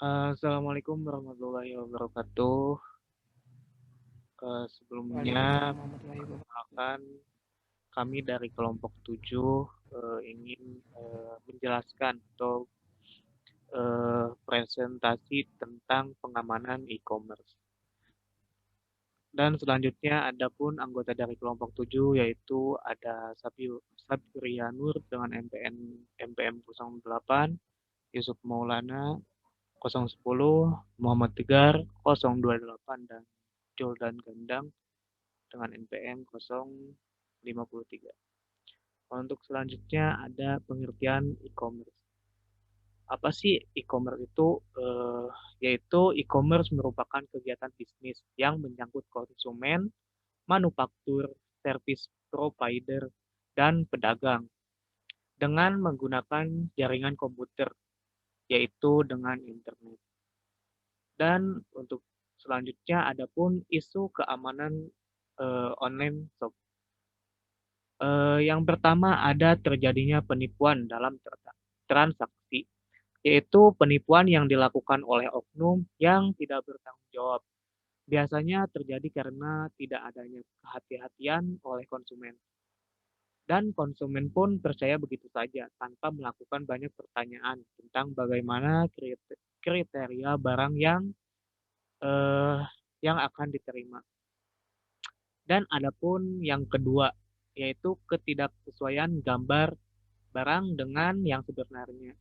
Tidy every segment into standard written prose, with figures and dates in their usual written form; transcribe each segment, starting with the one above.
Assalamualaikum warahmatullahi wabarakatuh. Sebelumnya, Waalaikumsalam warahmatullahi wabarakatuh. perkenalkan kami dari kelompok 7 ingin menjelaskan atau presentasi tentang pengamanan e-commerce. Dan selanjutnya ada pun anggota dari kelompok 7 yaitu ada Sabrianur dengan MPM 08, Yusuf Maulana 010, Muhammad Tegar 028, dan Jordan Gandang dengan NPM 053. Untuk selanjutnya ada pengertian e-commerce. Apa sih e-commerce itu? Yaitu e-commerce merupakan kegiatan bisnis yang menyangkut konsumen, manufaktur, service provider, dan pedagang dengan menggunakan jaringan komputer, yaitu dengan internet. Dan untuk selanjutnya ada pun isu keamanan online shop. Yang pertama ada terjadinya penipuan dalam transaksi, yaitu penipuan yang dilakukan oleh oknum yang tidak bertanggung jawab. Biasanya terjadi karena tidak adanya kehati-hatian oleh konsumen. Dan konsumen pun percaya begitu saja tanpa melakukan banyak pertanyaan tentang bagaimana kriteria barang eh, yang akan diterima. Dan adapun yang kedua, yaitu ketidaksesuaian gambar barang dengan yang sebenarnya.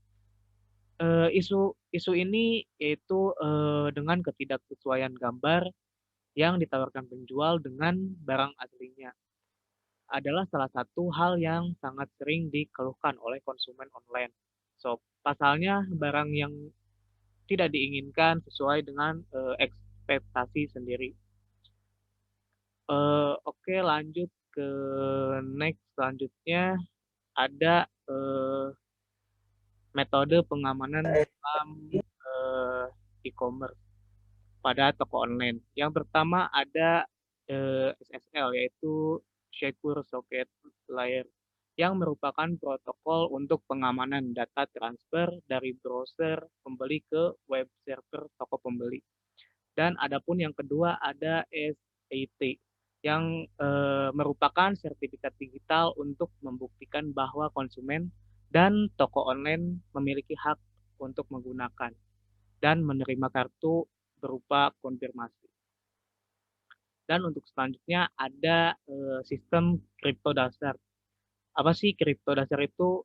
Isu isu ini yaitu dengan ketidaksesuaian gambar yang ditawarkan penjual dengan barang aslinya adalah salah satu hal yang sangat sering dikeluhkan oleh konsumen online. So, pasalnya barang yang tidak diinginkan sesuai dengan ekspektasi sendiri. Oke, lanjut ke next selanjutnya ada metode pengamanan dalam eh, e-commerce pada toko online. Yang pertama ada SSL, yaitu Secure Socket Layer, yang merupakan protokol untuk pengamanan data transfer dari browser pembeli ke web server toko pembeli. Dan adapun yang kedua ada SAT, yang merupakan sertifikat digital untuk membuktikan bahwa konsumen dan toko online memiliki hak untuk menggunakan dan menerima kartu berupa konfirmasi. Dan untuk selanjutnya ada sistem kripto dasar. Apa sih kripto dasar itu?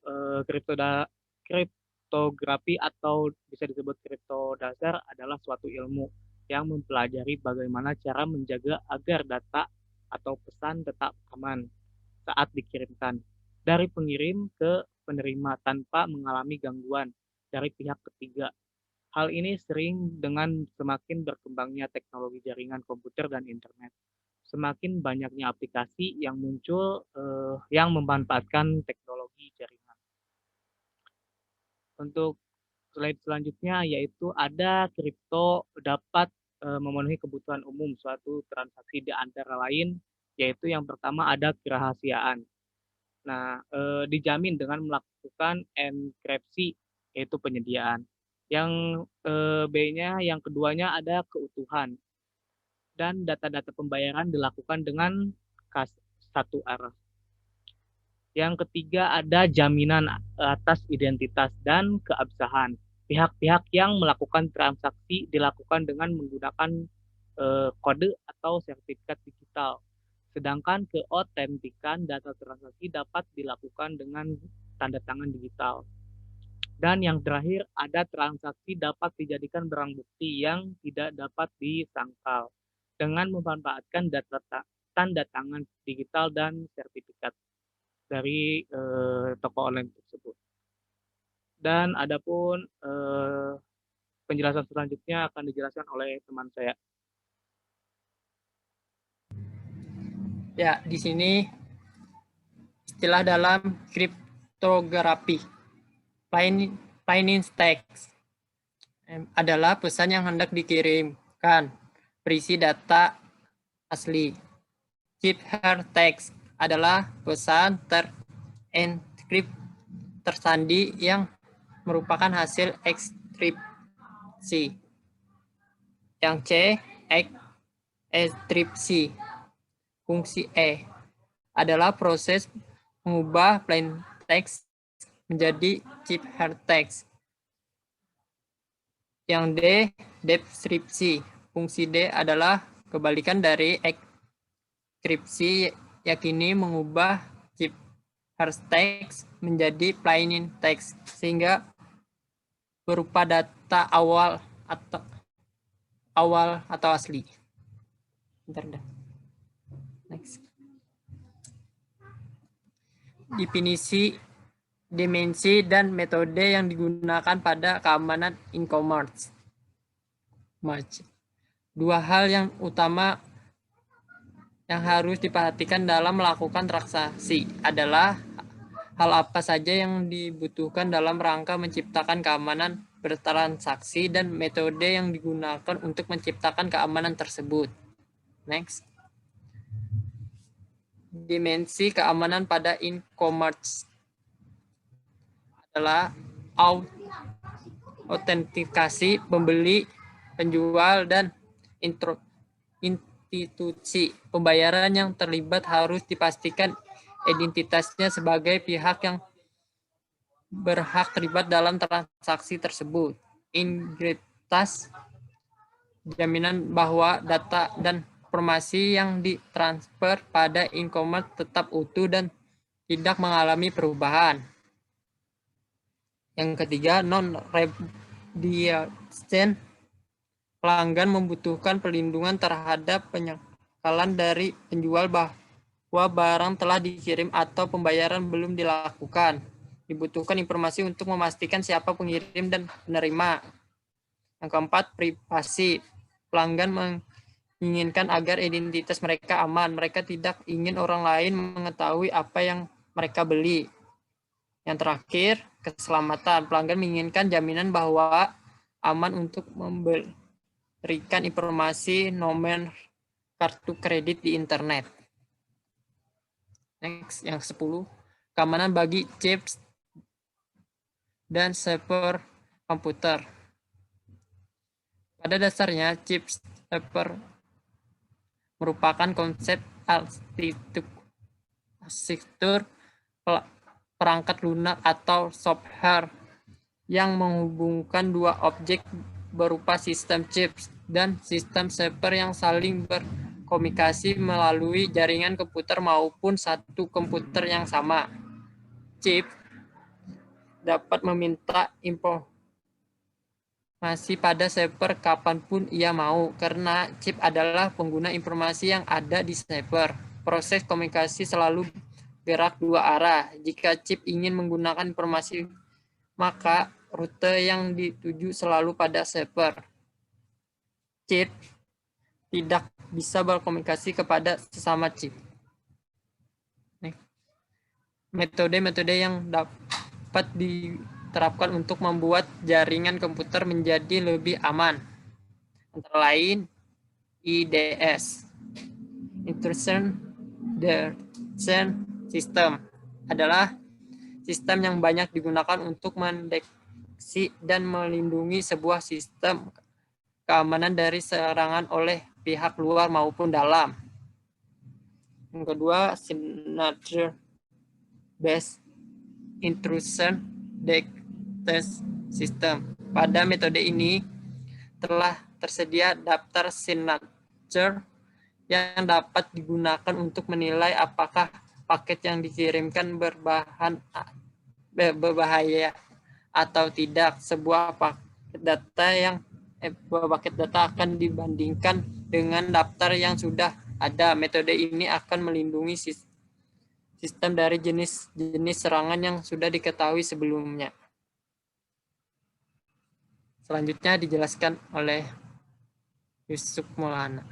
Kriptografi atau bisa disebut kripto dasar adalah suatu ilmu yang mempelajari bagaimana cara menjaga agar data atau pesan tetap aman saat dikirimkan dari pengirim ke penerima tanpa mengalami gangguan dari pihak ketiga. Hal ini sering dengan semakin berkembangnya teknologi jaringan komputer dan internet. Semakin banyaknya aplikasi yang muncul yang memanfaatkan teknologi jaringan. Untuk slide selanjutnya yaitu ada kripto dapat memenuhi kebutuhan umum suatu transaksi di antara lain, yaitu yang pertama ada kerahasiaan. Nah, dijamin dengan melakukan enkripsi, yaitu penyediaan. Yang B-nya, yang keduanya ada keutuhan. Dan data-data pembayaran dilakukan dengan kas satu arah. Yang ketiga ada jaminan atas identitas dan keabsahan. Pihak-pihak yang melakukan transaksi dilakukan dengan menggunakan kode atau sertifikat digital. Sedangkan keotentikan data transaksi dapat dilakukan dengan tanda tangan digital. Dan yang terakhir, ada transaksi dapat dijadikan barang bukti yang tidak dapat disangkal dengan memanfaatkan data tanda tangan digital dan sertifikat dari toko online tersebut. Dan adapun penjelasan selanjutnya akan dijelaskan oleh teman saya. Ya, di sini istilah dalam kriptografi. Plain text adalah pesan yang hendak dikirimkan berisi data asli. Ciphertext adalah pesan terenkrip tersandi yang merupakan hasil ekstrip. enkripsi. Yang C, enkripsi. Fungsi E adalah proses mengubah plain text menjadi ciphertext. Yang D, deskripsi. Fungsi D adalah kebalikan dari enkripsi, yakni mengubah ciphertext menjadi plain text sehingga berupa data awal atau asli. Bentar. Next. Definisi, dimensi, dan metode yang digunakan pada keamanan e-commerce. Dua hal yang utama yang harus diperhatikan dalam melakukan transaksi adalah hal apa saja yang dibutuhkan dalam rangka menciptakan keamanan bertransaksi dan metode yang digunakan untuk menciptakan keamanan tersebut. Next. Dimensi keamanan pada e-commerce adalah autentikasi pembeli, penjual, dan institusi pembayaran yang terlibat harus dipastikan identitasnya sebagai pihak yang berhak terlibat dalam transaksi tersebut. Integritas, jaminan bahwa data dan informasi yang ditransfer pada e-commerce tetap utuh dan tidak mengalami perubahan. Yang ketiga, non-repudiation. Pelanggan membutuhkan perlindungan terhadap penyangkalan dari penjual bahwa barang telah dikirim atau pembayaran belum dilakukan. Dibutuhkan informasi untuk memastikan siapa pengirim dan penerima. Yang keempat, privasi. Pelanggan menginginkan agar identitas mereka aman. Mereka tidak ingin orang lain mengetahui apa yang mereka beli. Yang terakhir, keselamatan. Pelanggan menginginkan jaminan bahwa aman untuk memberikan informasi nomor kartu kredit di internet. Next, yang 10. Keamanan bagi chips dan server komputer. Pada dasarnya, chips server merupakan konsep arsitektur perangkat lunak atau software yang menghubungkan dua objek berupa sistem chips dan sistem server yang saling berkomunikasi melalui jaringan komputer maupun satu komputer yang sama. Chip dapat meminta informasi pada server kapanpun ia mau, karena chip adalah pengguna informasi yang ada di server. Proses komunikasi selalu gerak dua arah. Jika chip ingin menggunakan informasi, maka rute yang dituju selalu pada server. Chip tidak bisa berkomunikasi kepada sesama chip. Metode-metode yang dapat diterapkan untuk membuat jaringan komputer menjadi lebih aman, antara lain IDS, Intrusion Detection System, adalah sistem yang banyak digunakan untuk mendeteksi dan melindungi sebuah sistem keamanan dari serangan oleh pihak luar maupun dalam. Yang kedua, signature-based intrusion detection system. Pada metode ini telah tersedia daftar signature yang dapat digunakan untuk menilai apakah paket yang dikirimkan berbahaya atau tidak. Sebuah paket data akan dibandingkan dengan daftar yang sudah ada. Metode ini akan melindungi sistem dari jenis-jenis serangan yang sudah diketahui sebelumnya. Selanjutnya dijelaskan oleh Yusuf Maulana.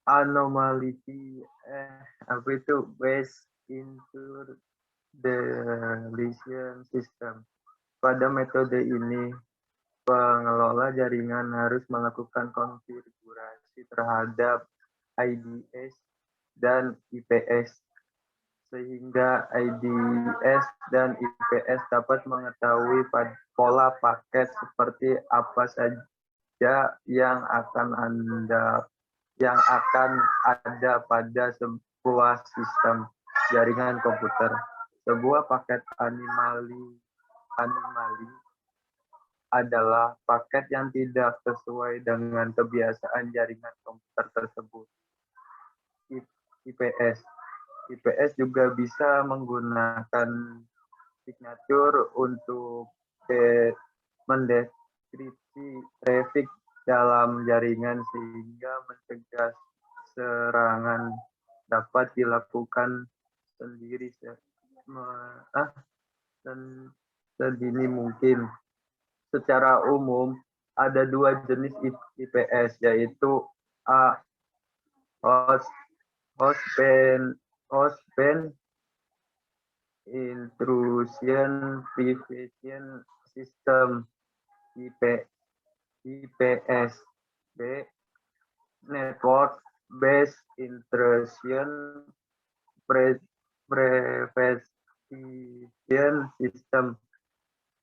Anomaly based into the deletion system. Pada metode ini, pengelola jaringan harus melakukan konfigurasi terhadap IDS dan IPS sehingga IDS dan IPS dapat mengetahui pola paket seperti apa saja yang akan ada pada sebuah sistem jaringan komputer. Sebuah paket anomali adalah paket yang tidak sesuai dengan kebiasaan jaringan komputer tersebut. IPS juga bisa menggunakan signature untuk mendeskripsi traffic dalam jaringan sehingga mencegah serangan dapat dilakukan sedini mungkin. Secara umum, ada dua jenis IPS, yaitu A. Hostband Intrusion Prevention System IPS. B. Network Based Intrusion Prevention System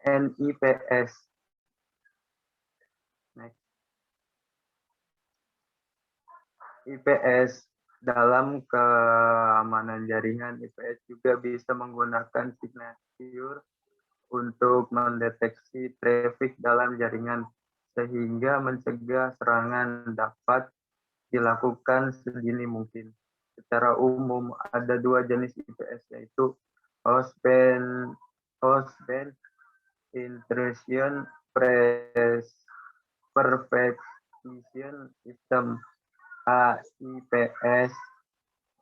NIPS. IPS dalam keamanan jaringan, IPS juga bisa menggunakan signature untuk mendeteksi traffic dalam jaringan sehingga mencegah serangan dapat dilakukan sedini mungkin. Secara umum ada dua jenis IPS, yaitu hostband intrusion prevention system IPS,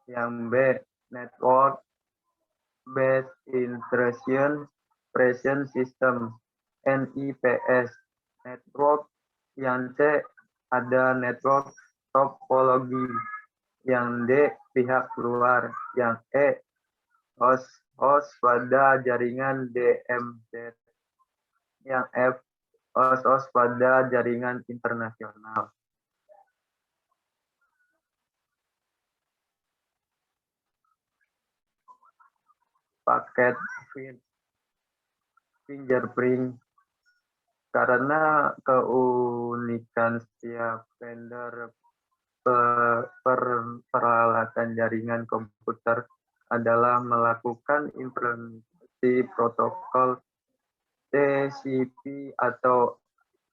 yang B. Network Based Intrusion Prevention System NIPS. Network, yang C. Ada network topologi, yang D. Pihak luar, yang E. host pada jaringan DMZ, yang F. host pada jaringan internasional. Paket fingerprint, karena keunikan setiap vendor peralatan jaringan komputer adalah melakukan implementasi protokol TCP atau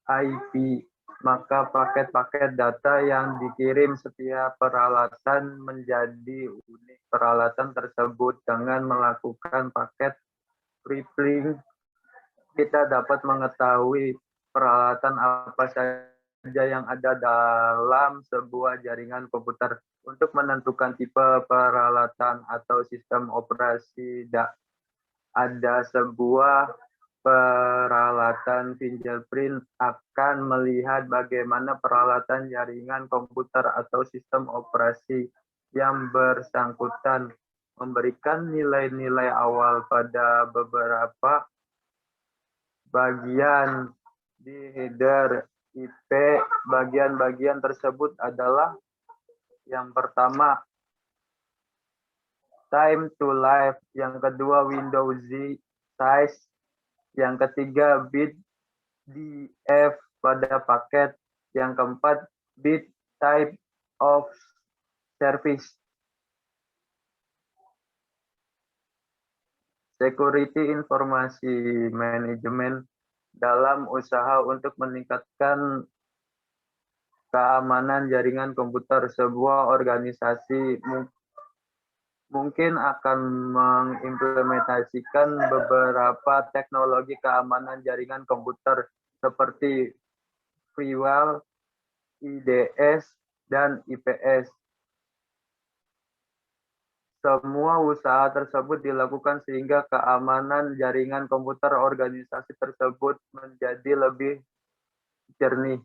IP, maka paket-paket data yang dikirim setiap peralatan menjadi unik peralatan tersebut. Dengan melakukan paket tripling, kita dapat mengetahui peralatan apa saja yang ada dalam sebuah jaringan komputer. Untuk menentukan tipe peralatan atau sistem operasi, ada sebuah peralatan fingerprint akan melihat bagaimana peralatan jaringan komputer atau sistem operasi yang bersangkutan memberikan nilai-nilai awal pada beberapa bagian di header IP. Bagian-bagian tersebut adalah yang pertama time to life, yang kedua window Z size, yang ketiga bit DF pada paket, yang keempat bit type of service. Security informasi manajemen dalam usaha untuk meningkatkan keamanan jaringan komputer. Sebuah organisasi mungkin akan mengimplementasikan beberapa teknologi keamanan jaringan komputer seperti firewall, IDS, dan IPS. Semua usaha tersebut dilakukan sehingga keamanan jaringan komputer organisasi tersebut menjadi lebih jernih.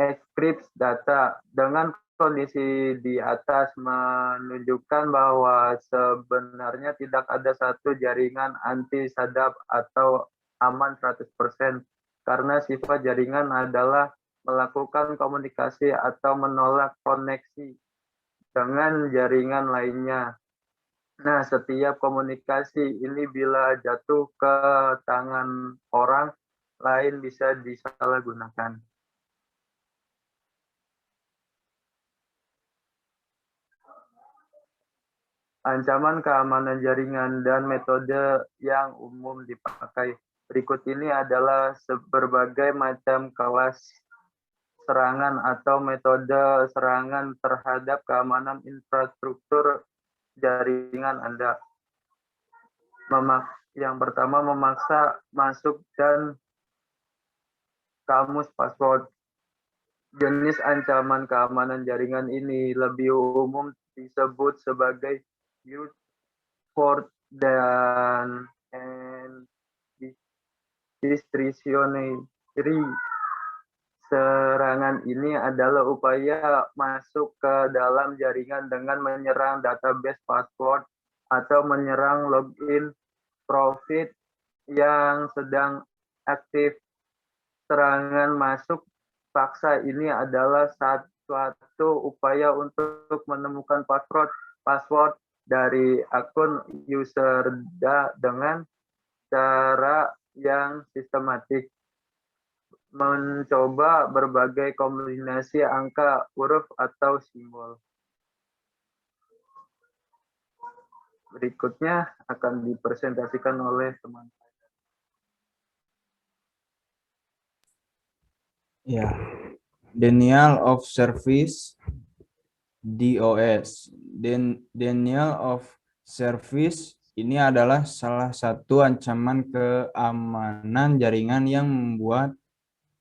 Encrypt data. Dengan kondisi di atas menunjukkan bahwa sebenarnya tidak ada satu jaringan anti sadap atau aman 100%, karena sifat jaringan adalah melakukan komunikasi atau menolak koneksi dengan jaringan lainnya. Nah, setiap komunikasi ini bila jatuh ke tangan orang lain bisa disalahgunakan. Ancaman keamanan jaringan dan metode yang umum dipakai. Berikut ini adalah berbagai macam kelas serangan atau metode serangan terhadap keamanan infrastruktur jaringan Anda. Yang pertama, memaksa masuk dan kamus password. Jenis ancaman keamanan jaringan ini lebih umum disebut sebagai brute force dan discretionary. Serangan ini adalah upaya masuk ke dalam jaringan dengan menyerang database password atau menyerang login profit yang sedang aktif. Serangan masuk paksa ini adalah suatu upaya untuk menemukan password dari akun user dengan cara yang sistematik, mencoba berbagai kombinasi angka, huruf, atau simbol. Berikutnya akan dipresentasikan oleh teman. Ya, denial of service, DOS. Denial of service ini adalah salah satu ancaman keamanan jaringan yang membuat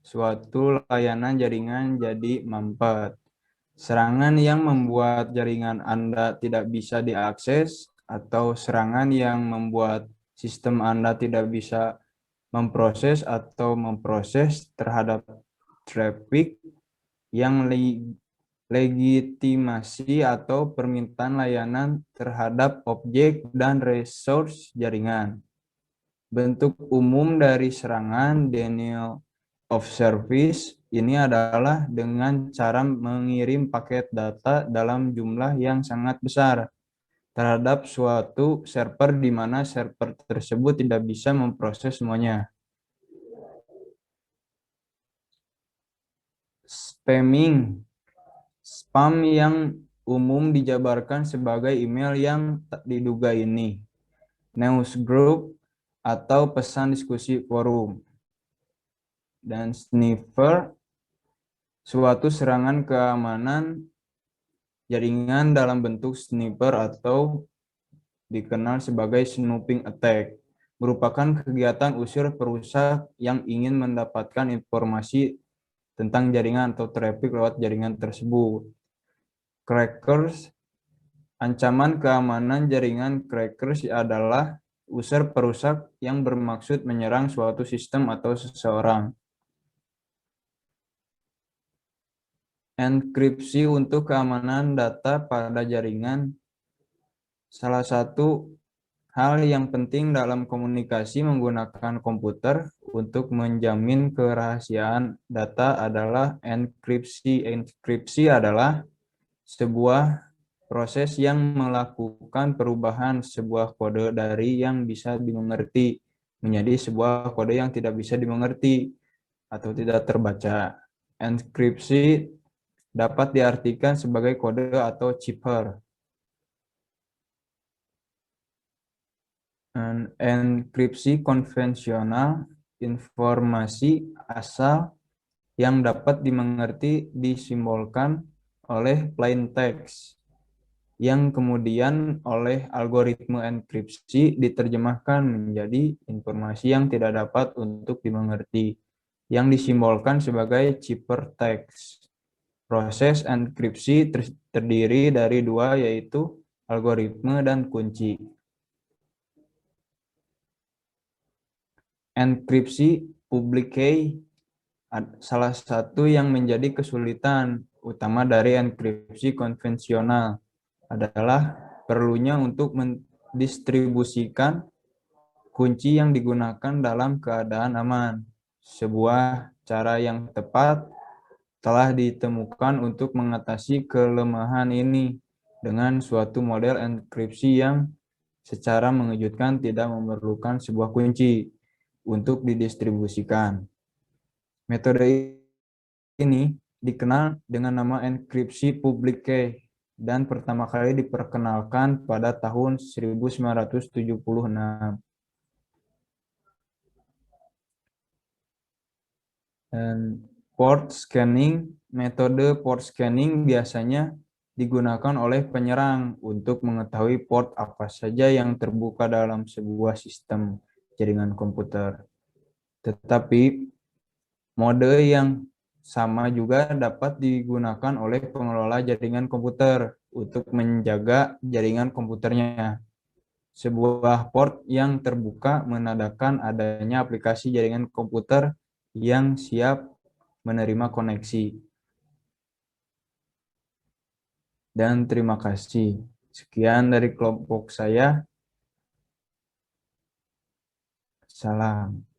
suatu layanan jaringan jadi mampet. Serangan yang membuat jaringan Anda tidak bisa diakses atau serangan yang membuat sistem Anda tidak bisa memproses atau memproses terhadap traffic yang legitimasi atau permintaan layanan terhadap objek dan resource jaringan. Bentuk umum dari serangan denial of service ini adalah dengan cara mengirim paket data dalam jumlah yang sangat besar terhadap suatu server di mana server tersebut tidak bisa memproses semuanya. Spam yang umum dijabarkan sebagai email yang diduga ini, news group atau pesan diskusi forum, dan sniffer, suatu serangan keamanan jaringan dalam bentuk sniffer atau dikenal sebagai snooping attack, merupakan kegiatan unsur perusak yang ingin mendapatkan informasi tentang jaringan atau traffic lewat jaringan tersebut. Crackers, ancaman keamanan jaringan crackers adalah unsur perusak yang bermaksud menyerang suatu sistem atau seseorang. Enkripsi untuk keamanan data pada jaringan. Salah satu hal yang penting dalam komunikasi menggunakan komputer untuk menjamin kerahasiaan data adalah enkripsi. Enkripsi adalah sebuah proses yang melakukan perubahan sebuah kode dari yang bisa dimengerti menjadi sebuah kode yang tidak bisa dimengerti atau tidak terbaca. Enkripsi dapat diartikan sebagai kode atau cipher. Enkripsi konvensional, informasi asal yang dapat dimengerti disimbolkan oleh plain text, yang kemudian oleh algoritma enkripsi diterjemahkan menjadi informasi yang tidak dapat untuk dimengerti, yang disimbolkan sebagai ciphertext. Proses enkripsi terdiri dari dua, yaitu algoritma dan kunci. Enkripsi public key, salah satu yang menjadi kesulitan utama dari enkripsi konvensional adalah perlunya untuk mendistribusikan kunci yang digunakan dalam keadaan aman. Sebuah cara yang tepat telah ditemukan untuk mengatasi kelemahan ini dengan suatu model enkripsi yang secara mengejutkan tidak memerlukan sebuah kunci untuk didistribusikan. Metode ini dikenal dengan nama enkripsi public key dan pertama kali diperkenalkan pada tahun 1976. Dan port scanning, metode port scanning biasanya digunakan oleh penyerang untuk mengetahui port apa saja yang terbuka dalam sebuah sistem jaringan komputer. Tetapi mode yang sama juga dapat digunakan oleh pengelola jaringan komputer untuk menjaga jaringan komputernya. Sebuah port yang terbuka menandakan adanya aplikasi jaringan komputer yang siap menerima koneksi. Dan terima kasih. Sekian dari kelompok saya. Salam.